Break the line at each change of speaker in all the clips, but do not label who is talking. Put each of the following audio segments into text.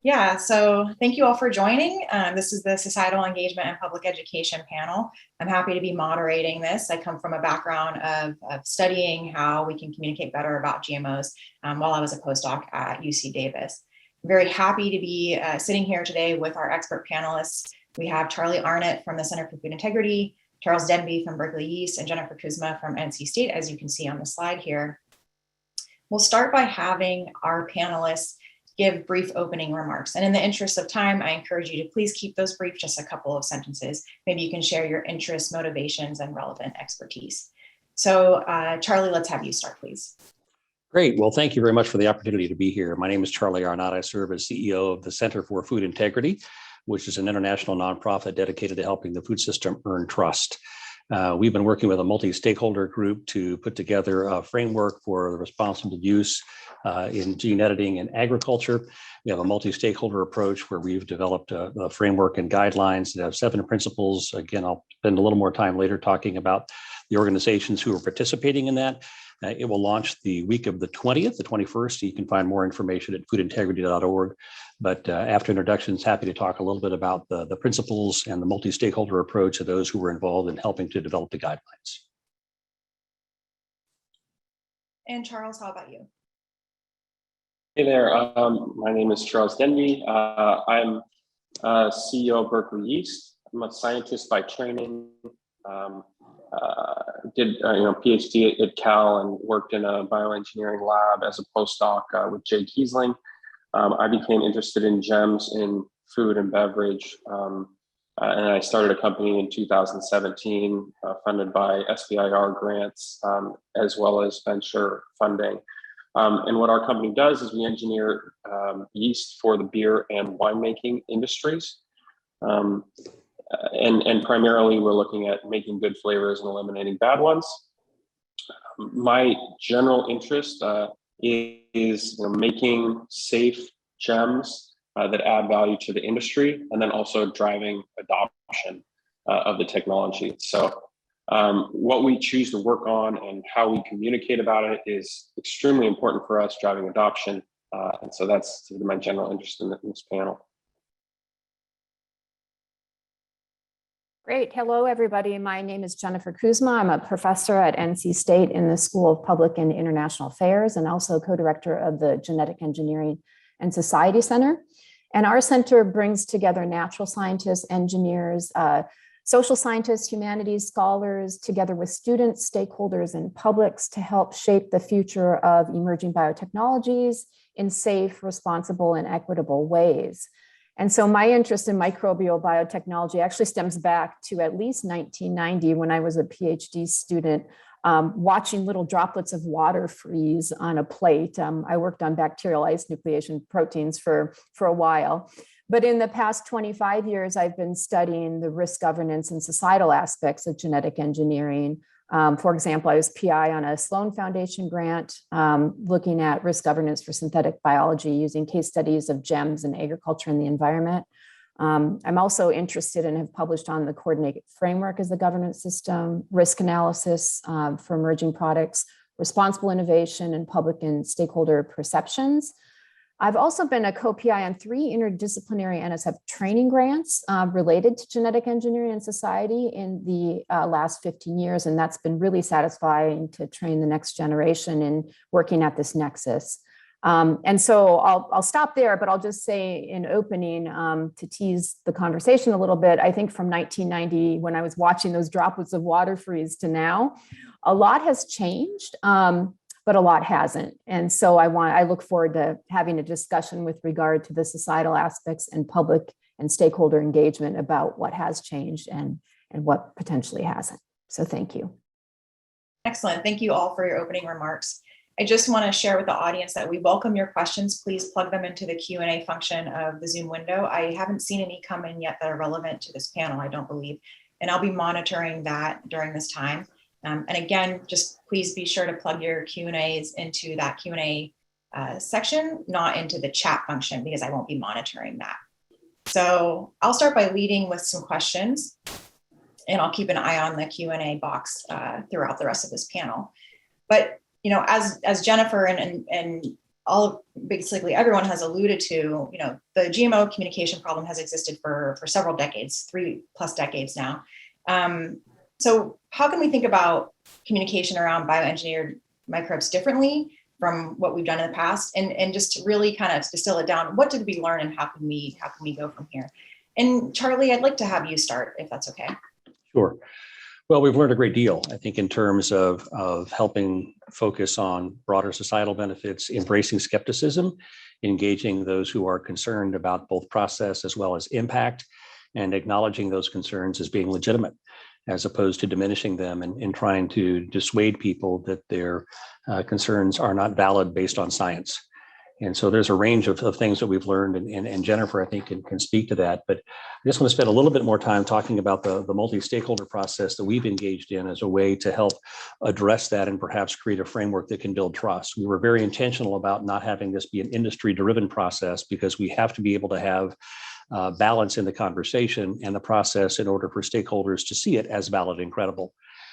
Yeah, so thank you all for joining. This is the Societal Engagement and Public Education panel. I'm happy to be moderating this. I come from a background of studying how we can communicate better about GMOs while I was a postdoc at UC Davis. I'm very happy to be sitting here today with our expert panelists. We have Charlie Arnott from the Center for Food Integrity, Charles Denby from Berkeley Yeast, and Jennifer Kuzma from NC State, as you can see on the slide here. We'll start by having our panelists give brief opening remarks. And in the interest of time, I encourage you to please keep those brief, just a couple of sentences. Maybe you can share your interests, motivations, and relevant expertise. So Charlie, let's have you start, please.
Great. Well, thank you very much for the opportunity to be here. My name is Charlie Arnott. I serve as CEO of the Center for Food Integrity, which is an international nonprofit dedicated to helping the food system earn trust. We've been working with a multi-stakeholder group to put together a framework for the responsible use in gene editing in agriculture. We have a multi-stakeholder approach where we've developed a framework and guidelines that have 7 principles. Again, I'll spend a little more time later talking about the organizations who are participating in that. It will launch the week of the 20th, the 21st. You can find more information at foodintegrity.org. But after introductions, happy to talk a little bit about the principles and the multi-stakeholder approach of those who were involved in helping to develop the guidelines.
And Charles, how about you?
Hey there, my name is Charles Denby. I'm CEO of Berkeley Yeast. I'm a scientist by training. Did PhD at Cal and worked in a bioengineering lab as a postdoc with Jay Kiesling. I became interested in GEMS in food and beverage, and I started a company in 2017 funded by SBIR grants as well as venture funding. And what our company does is we engineer yeast for the beer and winemaking industries. And primarily we're looking at making good flavors and eliminating bad ones. My general interest is making safe gems that add value to the industry, and then also driving adoption of the technology. So what we choose to work on and how we communicate about it is extremely important for us, driving adoption. And so that's my general interest in this panel.
Great. Hello, everybody. My name is Jennifer Kuzma. I'm a professor at NC State in the School of Public and International Affairs and also co-director of the Genetic Engineering and Society Center. And our center brings together natural scientists, engineers, social scientists, humanities scholars, together with students, stakeholders, and publics to help shape the future of emerging biotechnologies in safe, responsible, and equitable ways. And so my interest in microbial biotechnology actually stems back to at least 1990 when I was a PhD student, watching little droplets of water freeze on a plate. I worked on bacterial ice nucleation proteins for a while. But in the past 25 years, I've been studying the risk governance and societal aspects of genetic engineering. For example, I was PI on a Sloan Foundation grant looking at risk governance for synthetic biology using case studies of GEMS in agriculture and the environment. I'm also interested and have published on the coordinated framework as the governance system, risk analysis for emerging products, responsible innovation, and public and stakeholder perceptions. I've also been a co-PI on 3 interdisciplinary NSF training grants related to genetic engineering and society in the last 15 years, and that's been really satisfying to train the next generation in working at this nexus. And so I'll stop there, but I'll just say in opening to tease the conversation a little bit, I think from 1990, when I was watching those droplets of water freeze to now, a lot has changed. But a lot hasn't. And so I look forward to having a discussion with regard to the societal aspects and public and stakeholder engagement about what has changed and what potentially hasn't. So thank you.
Excellent. Thank you all for your opening remarks. I just want to share with the audience that we welcome your questions. Please plug them into the Q&A function of the Zoom window. I haven't seen any come in yet that are relevant to this panel, I don't believe. And I'll be monitoring that during this time. And again, just please be sure to plug your Q&As into that Q&A section, not into the chat function, because I won't be monitoring that. So I'll start by leading with some questions, and I'll keep an eye on the Q&A box throughout the rest of this panel. But as Jennifer and basically everyone has alluded to, the GMO communication problem has existed for several decades, 3+ decades now. So how can we think about communication around bioengineered microbes differently from what we've done in the past, and just to really kind of distill it down? What did we learn, and how can we go from here? And Charlie, I'd like to have you start, if that's okay.
Sure. Well, we've learned a great deal, I think, in terms of helping focus on broader societal benefits, embracing skepticism, engaging those who are concerned about both process as well as impact, and acknowledging those concerns as being legitimate, as opposed to diminishing them and trying to dissuade people that their concerns are not valid based on science. And so there's a range of things that we've learned, and Jennifer, I think, can speak to that. But I just want to spend a little bit more time talking about the multi-stakeholder process that we've engaged in as a way to help address that and perhaps create a framework that can build trust. We were very intentional about not having this be an industry-driven process, because we have to be able to have balance in the conversation and the process in order for stakeholders to see it as valid and credible.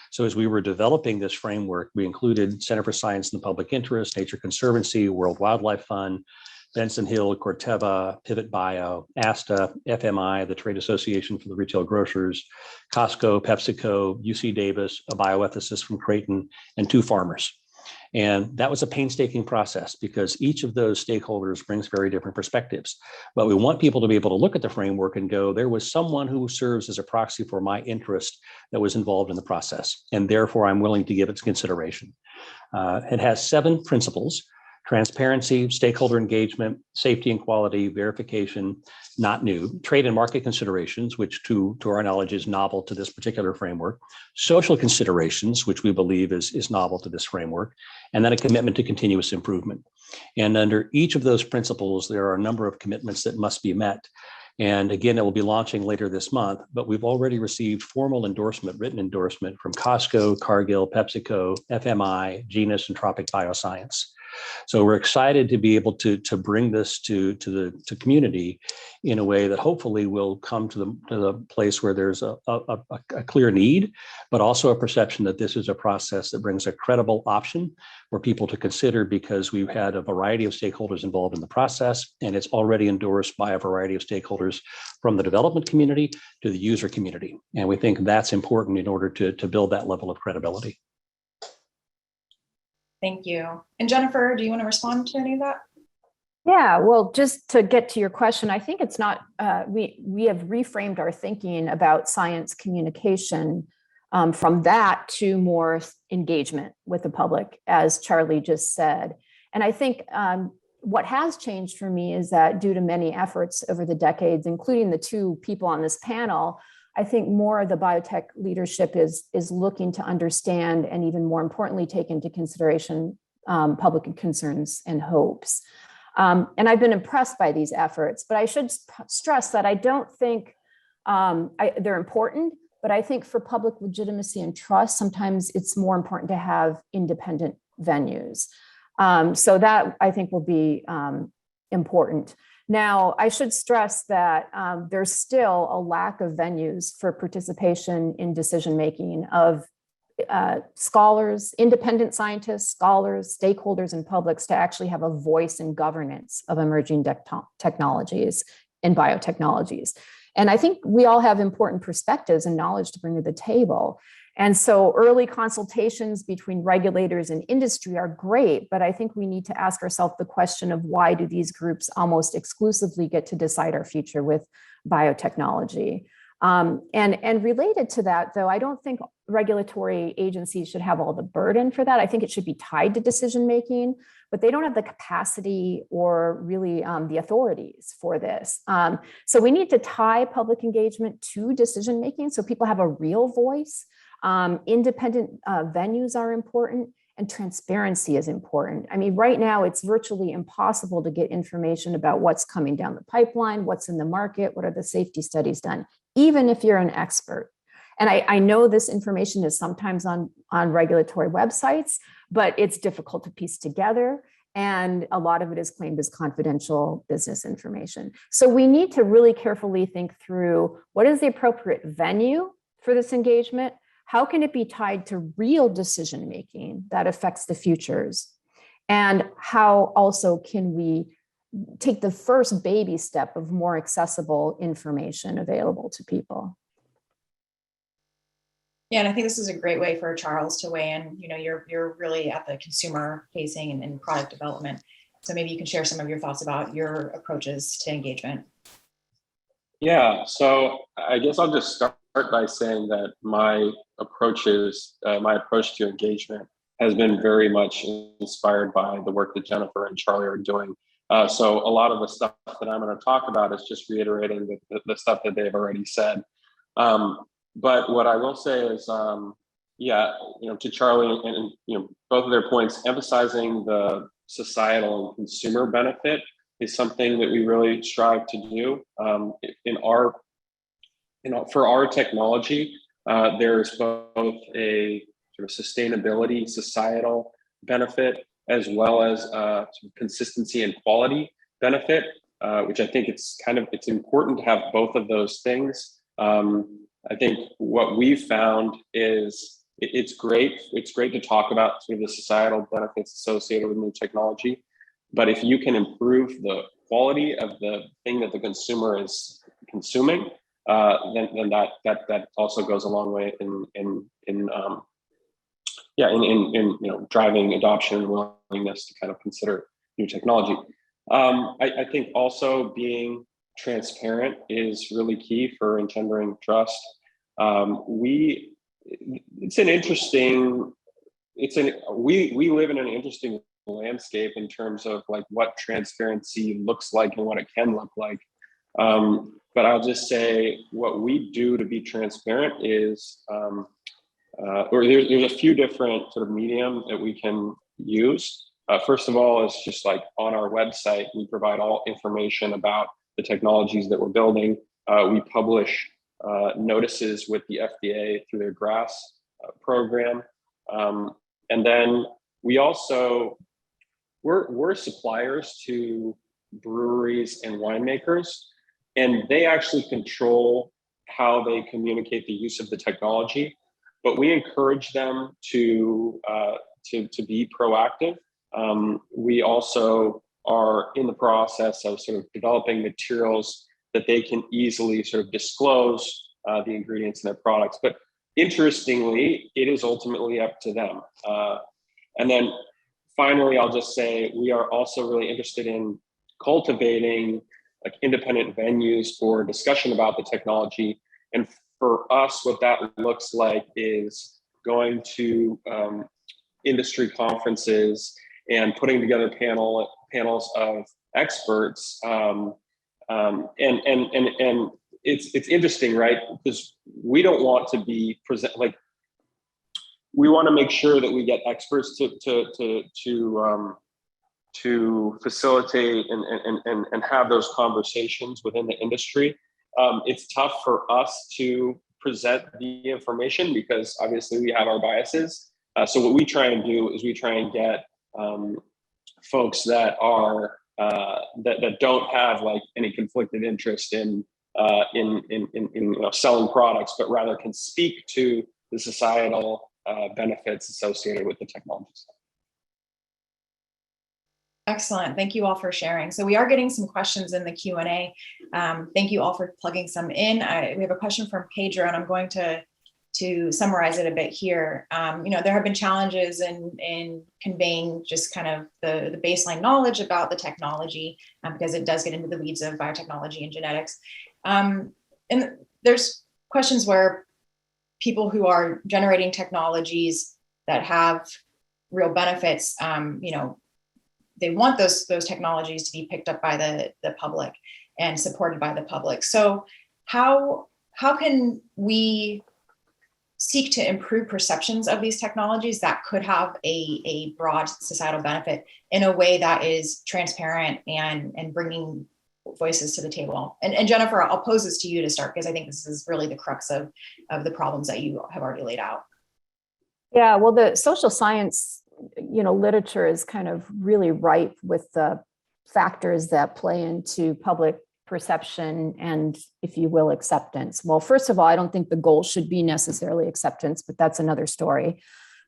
So as we were developing this framework, we included Center for Science and the Public Interest, Nature Conservancy, World Wildlife Fund, Benson Hill, Corteva, Pivot Bio, ASTA, FMI, the Trade Association for the Retail Grocers, Costco, PepsiCo, UC Davis, a bioethicist from Creighton, and 2 farmers. And that was a painstaking process, because each of those stakeholders brings very different perspectives. But we want people to be able to look at the framework and go, there was someone who serves as a proxy for my interest that was involved in the process, and therefore I'm willing to give it consideration. It has 7 principles: transparency, stakeholder engagement, safety and quality, verification, not new, trade and market considerations, which to our knowledge is novel to this particular framework, social considerations, which we believe is novel to this framework, and then a commitment to continuous improvement. And under each of those principles, there are a number of commitments that must be met. And again, it will be launching later this month, but we've already received formal endorsement, written endorsement from Costco, Cargill, PepsiCo, FMI, Genus, and Tropic Bioscience. So we're excited to be able to bring this to the community in a way that hopefully will come to the place where there's a clear need, but also a perception that this is a process that brings a credible option for people to consider, because we've had a variety of stakeholders involved in the process, and it's already endorsed by a variety of stakeholders from the development community to the user community. And we think that's important in order to build that level of credibility.
Thank you. And Jennifer, do you want to respond to any of that?
Yeah, well, just to get to your question, I think it's not, we have reframed our thinking about science communication from that to more engagement with the public, as Charlie just said. And I think what has changed for me is that due to many efforts over the decades, including the 2 people on this panel, I think more of the biotech leadership is looking to understand, and even more importantly, take into consideration public concerns and hopes. And I've been impressed by these efforts, but I should stress that I don't think they're important, but I think for public legitimacy and trust, sometimes it's more important to have independent venues. So that I think will be important. Now, I should stress that there's still a lack of venues for participation in decision-making of scholars, independent scientists, scholars, stakeholders, and publics to actually have a voice in governance of emerging technologies and biotechnologies. And I think we all have important perspectives and knowledge to bring to the table. And so early consultations between regulators and industry are great, but I think we need to ask ourselves the question of why do these groups almost exclusively get to decide our future with biotechnology? And related to that, though, I don't think regulatory agencies should have all the burden for that. I think it should be tied to decision-making, but they don't have the capacity or really the authorities for this. So we need to tie public engagement to decision-making so people have a real voice. Independent venues are important, and transparency is important. I mean, right now it's virtually impossible to get information about what's coming down the pipeline, what's in the market, what are the safety studies done, even if you're an expert. And I know this information is sometimes on regulatory websites, but it's difficult to piece together. And a lot of it is claimed as confidential business information. So we need to really carefully think through what is the appropriate venue for this engagement. How can it be tied to real decision-making that affects the futures? And how also can we take the first baby step of more accessible information available to people?
Yeah, and I think this is a great way for Charles to weigh in. You know, you're really at the consumer facing and product development. So maybe you can share some of your thoughts about your approaches to engagement.
Yeah, so I guess I'll just start by saying that my approach to engagement has been very much inspired by the work that Jennifer and Charlie are doing. So a lot of the stuff that I'm going to talk about is just reiterating the stuff that they've already said. But what I will say is, yeah, to Charlie and both of their points, emphasizing the societal and consumer benefit is something that we really strive to do. For our technology, there's both a sort of sustainability, societal benefit, as well as sort of consistency and quality benefit, which I think it's important to have both of those things. I think what we've found is it's great to talk about sort of the societal benefits associated with new technology. But if you can improve the quality of the thing that the consumer is consuming, then that also goes a long way in driving adoption and willingness to kind of consider new technology. I think also being transparent is really key for engendering trust. We live in an interesting landscape in terms of like what transparency looks like and what it can look like. But I'll just say what we do to be transparent is, there's a few different sort of medium that we can use. First of all, it's just like on our website, we provide all information about the technologies that we're building. We publish notices with the FDA through their GRAS program. And then we also, we're suppliers to breweries and winemakers, and they actually control how they communicate the use of the technology. But we encourage them to be proactive. We also are in the process of sort of developing materials that they can easily sort of disclose the ingredients in their products. But interestingly, it is ultimately up to them. And then finally, I'll just say we are also really interested in cultivating like independent venues for discussion about the technology. And for us, what that looks like is going to industry conferences and putting together panels of experts. And it's interesting, right? Because we don't want to be we want to make sure that we get experts to facilitate and have those conversations within the industry. It's tough for us to present the information because obviously we have our biases. So what we try and do is we try and get folks that are that don't have like any conflicted interest in selling products, but rather can speak to the societal benefits associated with the technology.
Excellent. Thank you all for sharing. So we are getting some questions in the Q&A. Thank you all for plugging some in. We have a question from Pedro, and I'm going to summarize it a bit here. There have been challenges in conveying just kind of the baseline knowledge about the technology because it does get into the weeds of biotechnology and genetics. And there's questions where people who are generating technologies that have real benefits, they want those technologies to be picked up by the public and supported by the public. So how can we seek to improve perceptions of these technologies that could have a broad societal benefit in a way that is transparent and bringing voices to the table? And Jennifer, I'll pose this to you to start, because I think this is really the crux of the problems that you have already laid out.
Yeah, well, the social science literature is kind of really ripe with the factors that play into public perception and, if you will, acceptance. Well, first of all, I don't think the goal should be necessarily acceptance, but that's another story.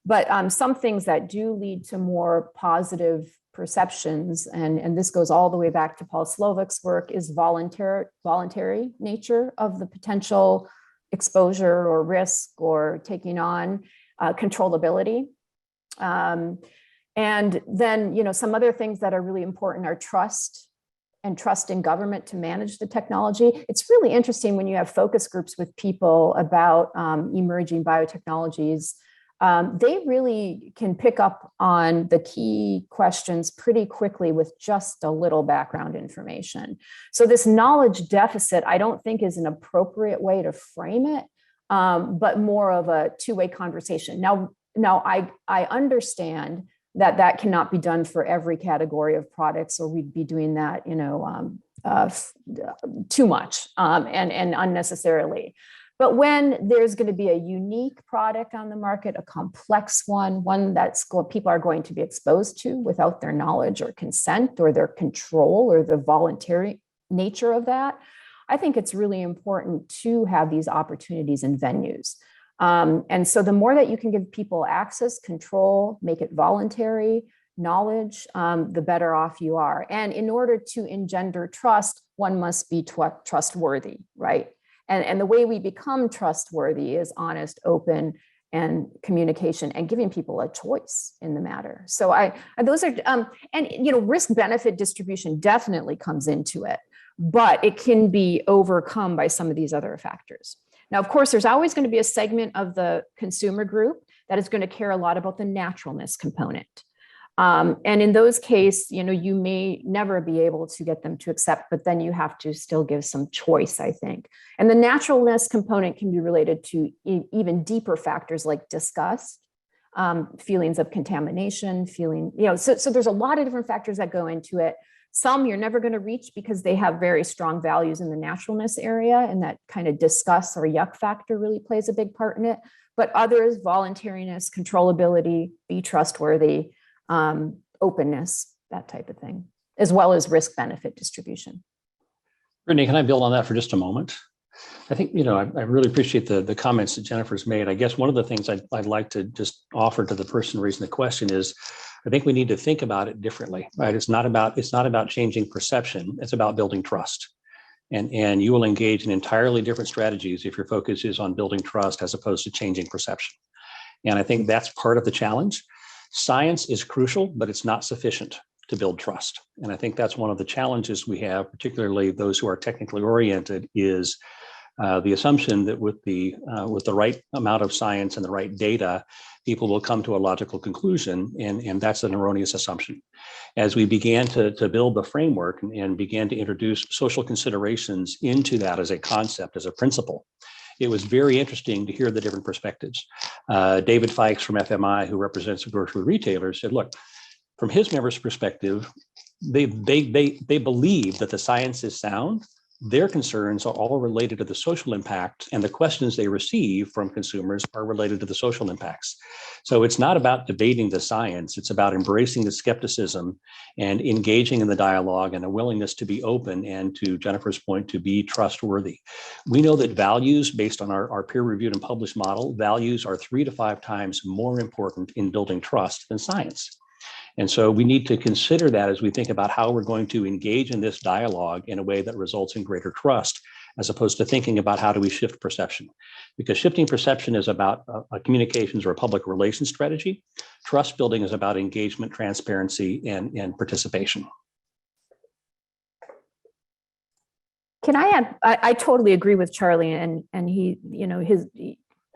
But some things that do lead to more positive perceptions, and this goes all the way back to Paul Slovic's work, is voluntary nature of the potential exposure or risk or taking on controllability. And then, some other things that are really important are trust and trust in government to manage the technology. It's really interesting when you have focus groups with people about emerging biotechnologies. They really can pick up on the key questions pretty quickly with just a little background information. So this knowledge deficit, I don't think is an appropriate way to frame it, but more of a two-way conversation. Now I understand that cannot be done for every category of products, or we'd be doing that, too much and unnecessarily. But when there's going to be a unique product on the market, a complex one that's people are going to be exposed to without their knowledge or consent or their control or the voluntary nature of that, I think it's really important to have these opportunities and venues. And so the more that you can give people access, control, make it voluntary, knowledge, the better off you are. And in order to engender trust, one must be trustworthy, right? And the way we become trustworthy is honest, open, and communication, and giving people a choice in the matter. So those are, risk benefit distribution definitely comes into it, but it can be overcome by some of these other factors. Now, of course, there's always going to be a segment of the consumer group that is going to care a lot about the naturalness component. And in those cases, you may never be able to get them to accept, but then you have to still give some choice, I think. And the naturalness component can be related to even deeper factors like disgust, feelings of contamination, so there's a lot of different factors that go into it. Some you're never going to reach because they have very strong values in the naturalness area, and that kind of disgust or yuck factor really plays a big part in it. But others, voluntariness, controllability, be trustworthy, openness, that type of thing, as well as risk benefit distribution.
Brittany, can I build on that for just a moment? I think, I really appreciate the comments that Jennifer's made. I guess one of the things I'd like to just offer to the person raising the question is, I think we need to think about it differently, right? It's not about changing perception. It's about building trust. And you will engage in entirely different strategies if your focus is on building trust as opposed to changing perception. And I think that's part of the challenge. Science is crucial, but it's not sufficient to build trust. And I think that's one of the challenges we have, particularly those who are technically oriented, is the assumption that with the right amount of science and the right data, people will come to a logical conclusion, and that's an erroneous assumption. As we began to build the framework and began to introduce social considerations into that as a concept, as a principle, it was very interesting to hear the different perspectives. David Fikes from FMI, who represents the grocery retailers, said, look, from his members' perspective, they believe that the science is sound. Their concerns are all related to the social impact, and the questions they receive from consumers are related to the social impacts. So it's not about debating the science, it's about embracing the skepticism and engaging in the dialogue and a willingness to be open and, to Jennifer's point, to be trustworthy. We know that values, based on our peer-reviewed and published model, values are 3 to 5 times more important in building trust than science. And so we need to consider that as we think about how we're going to engage in this dialogue in a way that results in greater trust, as opposed to thinking about how do we shift perception. Because shifting perception is about a communications or a public relations strategy. Trust building is about engagement, transparency, and participation.
Can I add? I totally agree with Charlie, and he,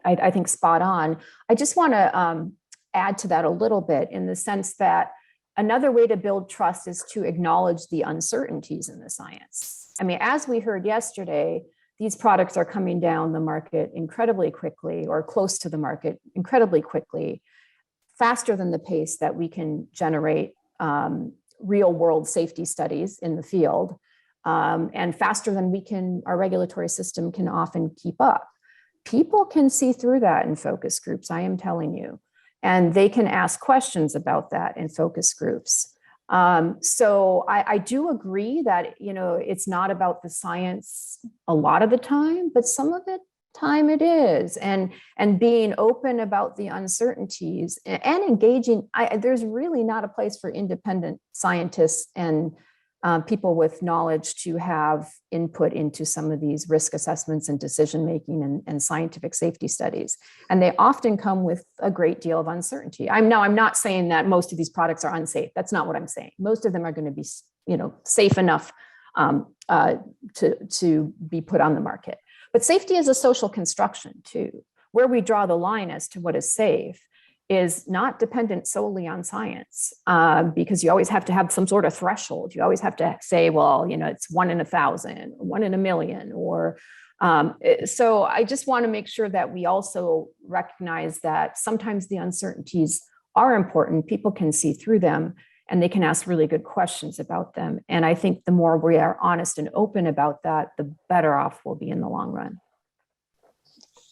I think spot on. I just want to add to that a little bit, in the sense that another way to build trust is to acknowledge the uncertainties in the science. I mean, as we heard yesterday, these products are coming down the market incredibly quickly, or close to the market incredibly quickly, faster than the pace that we can generate real world safety studies in the field, and faster than our regulatory system can often keep up. People can see through that in focus groups, I am telling you. And they can ask questions about that in focus groups. So I do agree that, it's not about the science a lot of the time, but some of it time it is, and being open about the uncertainties and engaging. There's really not a place for independent scientists and people with knowledge to have input into some of these risk assessments and decision making and scientific safety studies. And they often come with a great deal of uncertainty. I'm not saying that most of these products are unsafe. That's not what I'm saying. Most of them are going to be, safe enough to be put on the market. But safety is a social construction too. Where we draw the line as to what is safe is not dependent solely on science, because you always have to have some sort of threshold. You always have to say, well, it's 1 in 1,000, 1 in 1,000,000, or so I just want to make sure that we also recognize that sometimes the uncertainties are important. People can see through them and they can ask really good questions about them. And I think the more we are honest and open about that, the better off we'll be in the long run.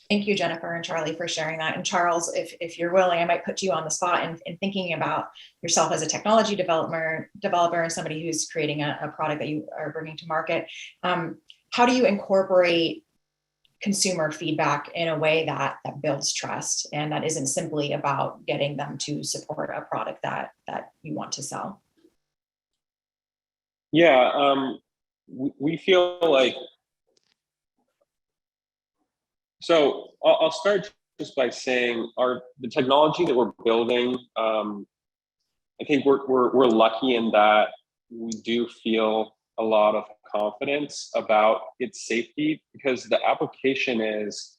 Thank you, Jennifer and Charlie, for sharing that. And Charles, if you're willing, I might put you on the spot in thinking about yourself as a technology developer and somebody who's creating a product that you are bringing to market. How do you incorporate consumer feedback in a way that builds trust and that isn't simply about getting them to support a product that you want to sell?
Yeah, we feel like, so I'll start just by saying the technology that we're building, I think we're lucky in that we do feel a lot of confidence about its safety, because the application is,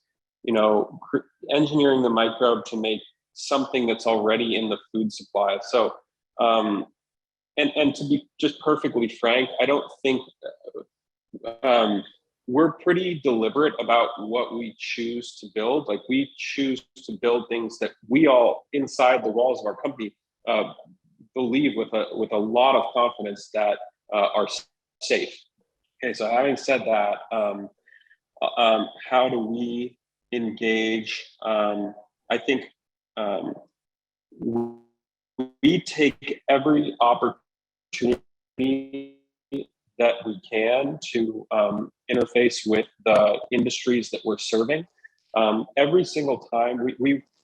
engineering the microbe to make something that's already in the food supply. So, and to be just perfectly frank, I don't think we're pretty deliberate about what we choose to build. Like, we choose to build things that we all inside the walls of our company believe with a lot of confidence that are safe. Okay, so having said that, how do we engage? I think we take every opportunity that we can to interface with the industries that we're serving. Every single time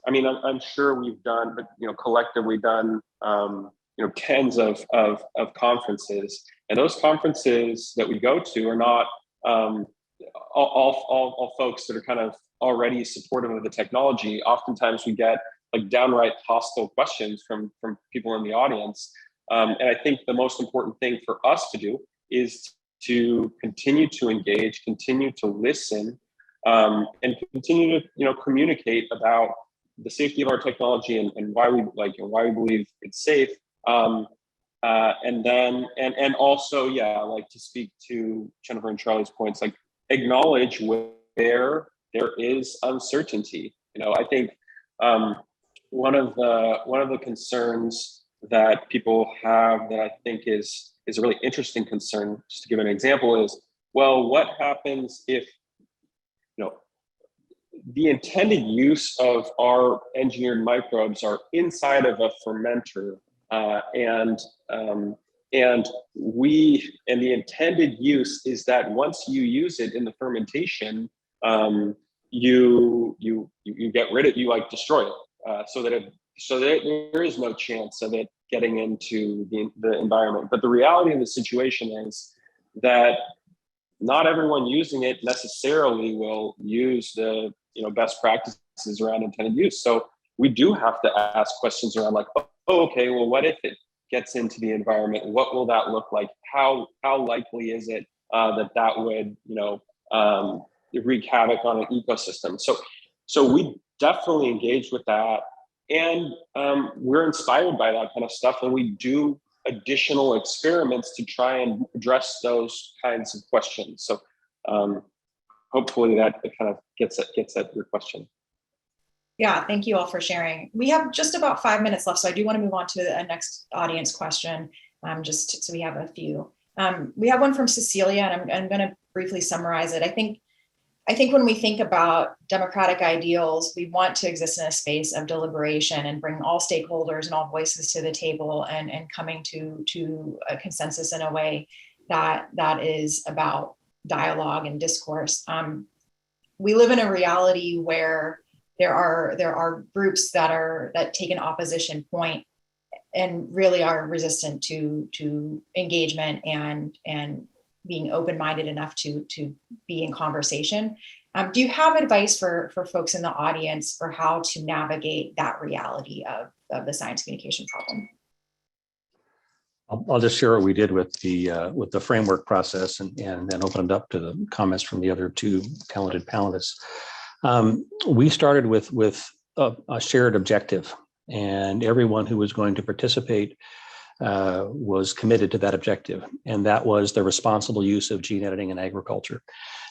I'm sure we've done, but collectively done, tens of conferences, and those conferences that we go to are not all folks that are kind of already supportive of the technology. Oftentimes we get like downright hostile questions from people in the audience. And I think the most important thing for us to do is to continue to engage, continue to listen, and continue to communicate about the safety of our technology and why we believe it's safe. And also, to speak to Jennifer and Charlie's points, like, acknowledge where there is uncertainty. I think one of the concerns that people have that I think is a really interesting concern, just to give an example, is, well, what happens if the intended use of our engineered microbes are inside of a fermenter, and the intended use is that once you use it in the fermentation, you get rid of it, you destroy it, so that there is no chance of it getting into the environment. But the reality of the situation is that not everyone using it necessarily will use the best practices around intended use. So we do have to ask questions around, like, okay, well, what if it gets into the environment? What will that look like? How likely is it that would wreak havoc on an ecosystem? So we definitely engage with that, and we're inspired by that kind of stuff, and we do additional experiments to try and address those kinds of questions. So hopefully that kind of gets at your question.
Yeah, thank you all for sharing. We have just about 5 minutes left, so I do want to move on to a next audience question, just so we have a few. We have one from Cecilia, and I'm going to briefly summarize it. I think when we think about democratic ideals, we want to exist in a space of deliberation and bring all stakeholders and all voices to the table and coming to a consensus in a way that is about dialogue and discourse. we live in a reality where there are groups that take an opposition point and really are resistant to engagement and being open-minded enough to be in conversation. Do you have advice for folks in the audience for how to navigate that reality of the science communication problem?
I'll just share what we did with the framework process and then open it up to the comments from the other two talented panelists. We started with a shared objective, and everyone who was going to participate was committed to that objective, and that was the responsible use of gene editing in agriculture.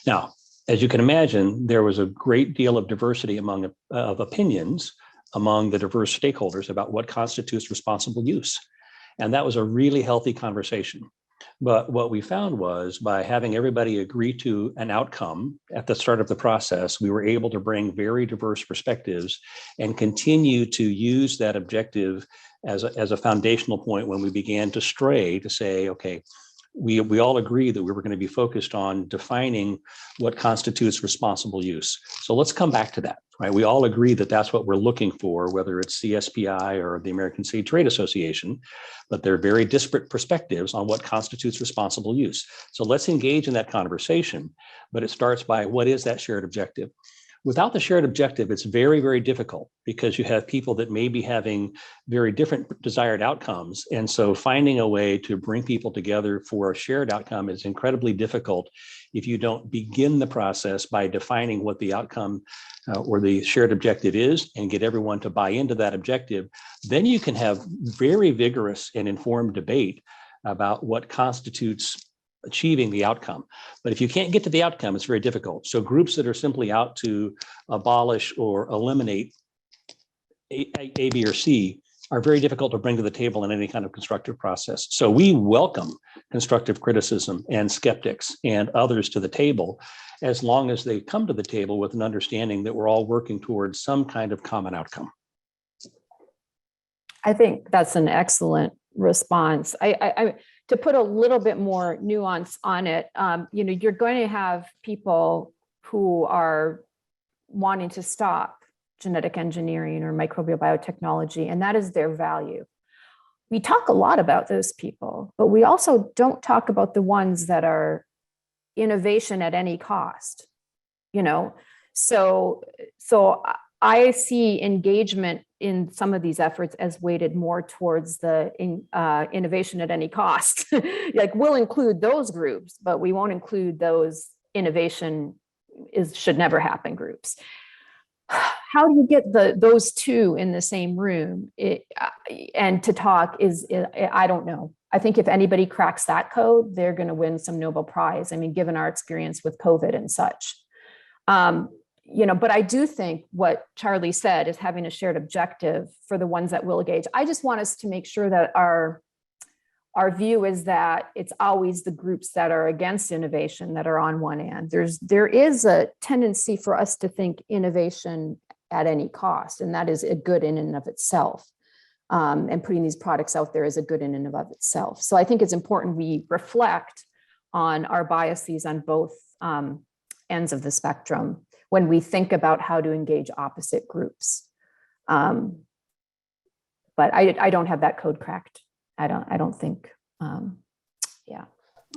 Now, as you can imagine, there was a great deal of diversity of opinions among the diverse stakeholders about what constitutes responsible use. And that was a really healthy conversation. But what we found was by having everybody agree to an outcome at the start of the process, we were able to bring very diverse perspectives and continue to use that objective as a foundational point when we began to stray to say, okay, we all agree that we were going to be focused on defining what constitutes responsible use. So let's come back to that, right? We all agree that that's what we're looking for, whether it's CSPI or the American Seed Trade Association, but they're very disparate perspectives on what constitutes responsible use. So let's engage in that conversation, but it starts by what is that shared objective? Without the shared objective, it's very, very difficult because you have people that may be having very different desired outcomes. And so finding a way to bring people together for a shared outcome is incredibly difficult if you don't begin the process by defining what the outcome or the shared objective is and get everyone to buy into that objective. Then you can have very vigorous and informed debate about what constitutes achieving the outcome. But if you can't get to the outcome, it's very difficult. So groups that are simply out to abolish or eliminate A, B, or C are very difficult to bring to the table in any kind of constructive process. So we welcome constructive criticism and skeptics and others to the table, as long as they come to the table with an understanding that we're all working towards some kind of common outcome.
I think that's an excellent response. I to put a little bit more nuance on it, you're going to have people who are wanting to stop genetic engineering or microbial biotechnology, and that is their value. We talk a lot about those people, but we also don't talk about the ones that are innovation at any cost, So I see engagement in some of these efforts as weighted more towards the innovation at any cost. Like we'll include those groups, but we won't include those innovation should never happen groups. How do you get those two in the same room and to talk I don't know. I think if anybody cracks that code, they're going to win some Nobel Prize. I mean, given our experience with COVID and such. But I do think what Charlie said is having a shared objective for the ones that will engage. I just want us to make sure that our view is that it's always the groups that are against innovation that are on one end. There is a tendency for us to think innovation at any cost, and that is a good in and of itself. And putting these products out there is a good in and of itself. So I think it's important we reflect on our biases on both ends of the spectrum when we think about how to engage opposite groups. But I don't have that code cracked. I don't think,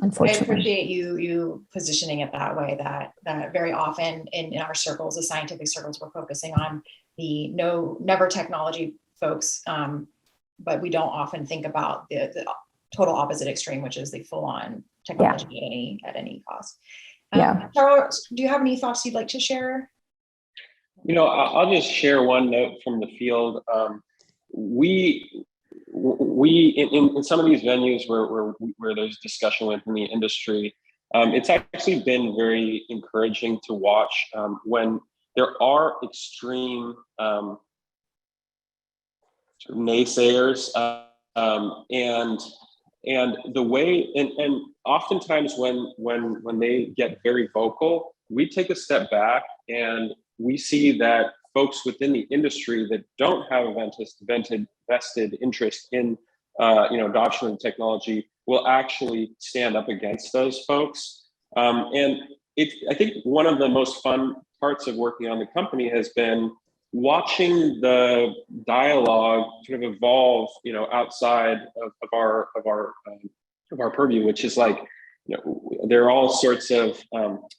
unfortunately.
I appreciate you positioning it that way, that very often in our circles, the scientific circles, we're focusing on the never technology folks, but we don't often think about the total opposite extreme, which is the full-on technology at any cost. Charles, do you have any thoughts you'd like to share?
I'll just share one note from the field. We in some of these venues where there's discussion within the industry, it's actually been very encouraging to watch when there are extreme sort of naysayers and the way and oftentimes when they get very vocal, we take a step back and we see that folks within the industry that don't have a vested interest in adoption of technology will actually stand up against those folks. And I think one of the most fun parts of working on the company has been watching the dialogue sort of evolve, outside of our purview, which is like, there are all sorts of,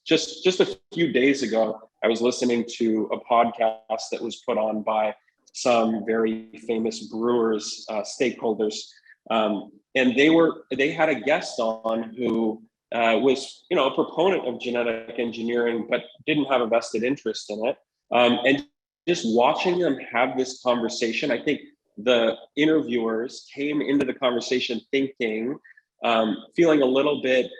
just a few days ago, I was listening to a podcast that was put on by some very famous brewers, stakeholders. And they had a guest on who was, a proponent of genetic engineering, but didn't have a vested interest in it. And just watching them have this conversation, I think the interviewers came into the conversation thinking, feeling a little bit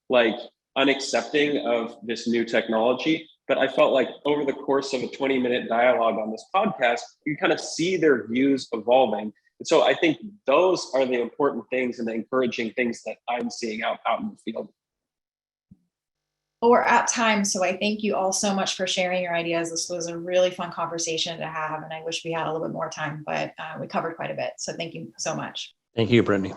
like unaccepting of this new technology. But I felt like over the course of a 20-minute dialogue on this podcast, you kind of see their views evolving. And so I think those are the important things and the encouraging things that I'm seeing out in the field.
Well, we're at time, so I thank you all so much for sharing your ideas. This was a really fun conversation to have, and I wish we had a little bit more time, but we covered quite a bit. So thank you so much.
Thank you, Brittany.